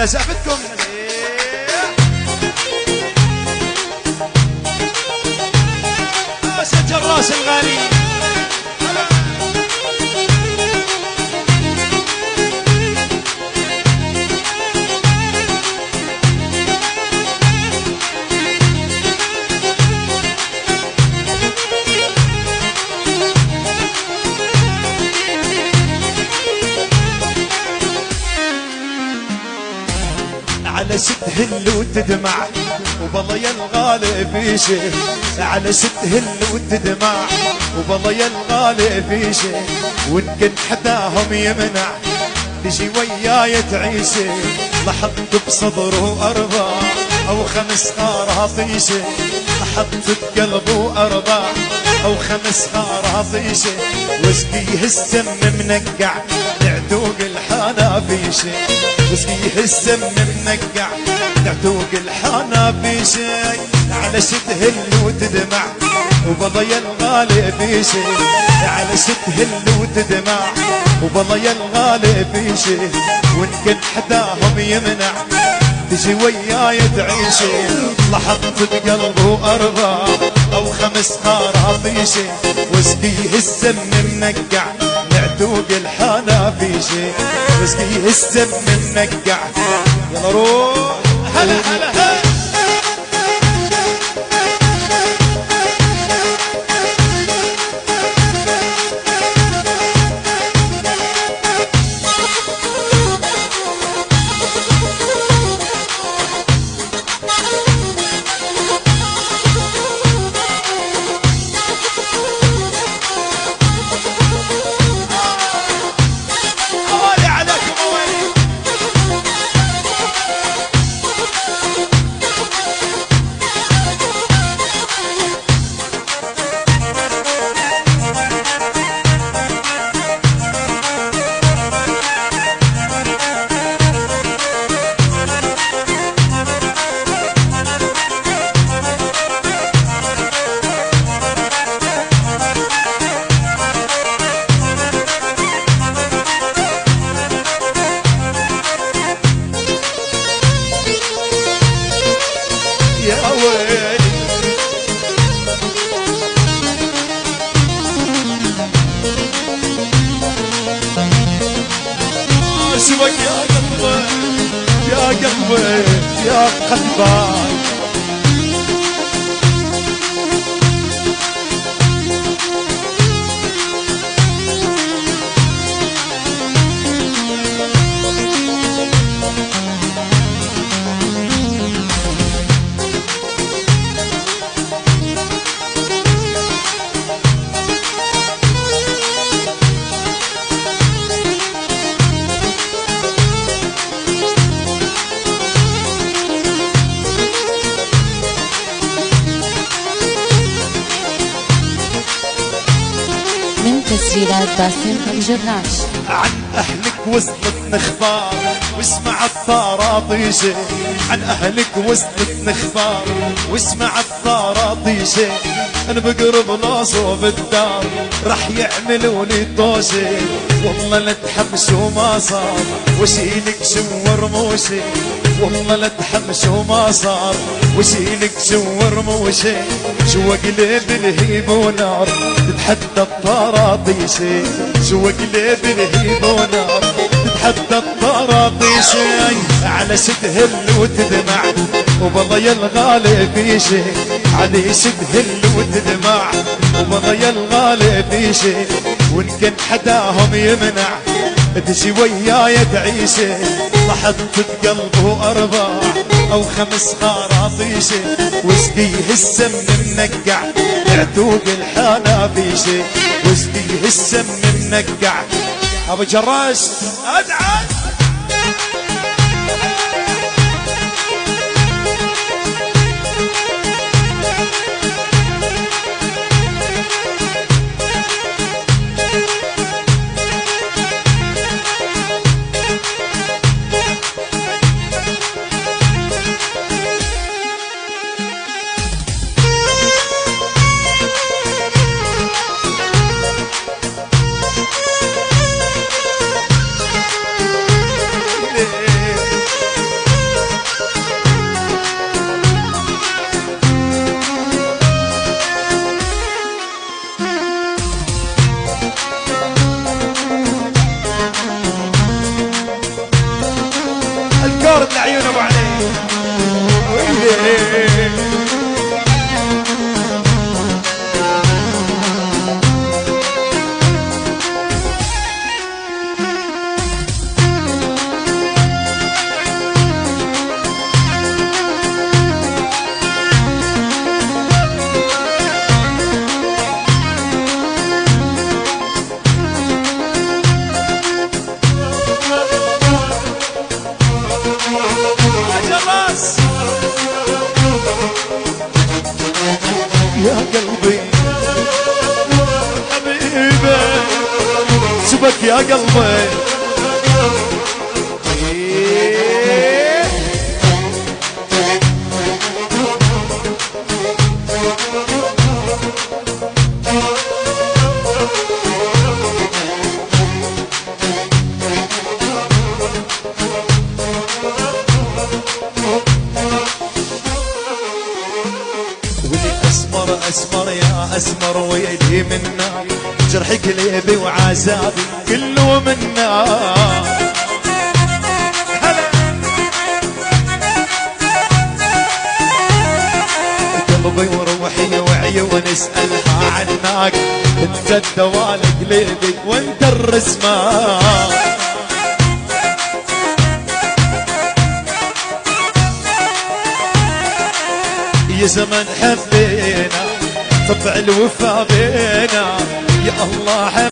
على زفتكم. سجل الراس الغالي. على ست هل وتدمع وبالله يا الغالي في شيء، على ست هل وتدمع وبالله يا الغالي في شيء، وان كنت حداهم يمنع تجي وياي تعيشي، لاحظت بصدره 4 أو 5 خراطيشي، لاحظت بقلبه 4 أو 5 خراطيشي، واسقيه السم منقع تعتوق الحنافيشي، واسقيه السم منقع تعتوق الحنافيشي، على ست هل وتدمع وبالله يا الغالي في شي، على ست هل وتدمع وبالله يا الغالي في شي، وان كان حداهم يمنع تجي وياي تعيشي، لاحظت بقلبه 4 أو 5 خراطيشي، واسقيه السم منقع نعتوق الحنافيشي، واسقيه السم منقع. يلا روح هلا هلا هلا. سواك يا قلبي يا قلبي يا قلبي، تسجيلات باسم الجراش. عن أهلك وصلتنا اخبار واسمع الطراطيشة، عن أهلك وصلتنا اخبار واسمع الطراطيشة، أنا بقرب ناصو بالدار راح يعملوا لي طوشة، والله لا تحمش وما صار وشيلك شور موشي، والله لا تحمش وما صار وشيلك شور موشي، شو قلب الهيب ونار تتحدى الطراطيشة، شو قلب الهيب ونار تتحدى الطراطيشة، على ستهل وتدمع وبالله يا الغالي في شي، علي ستهل وتدمع وبالله يا الغالي في شي، وان كان حداهم يمنع تجي وياي تعيشي، لاحظت بقلبه 4 أو 5 خراطيشي، واسقيه السم منقع يعتوق الحنافيشي، واسقيه السم منقع. ابو جراش ادعس قلبك يا قلبي. اسمر اسمر يا اسمر ويلي منا، جرح قلبي وعذابي كله منا. قلبي وروحي وعيون اسألها عنك، انت الدواء لقلبي وانت الرسمة. يا زمن حبينا طبع الوفا بينا، يا الله حبينا.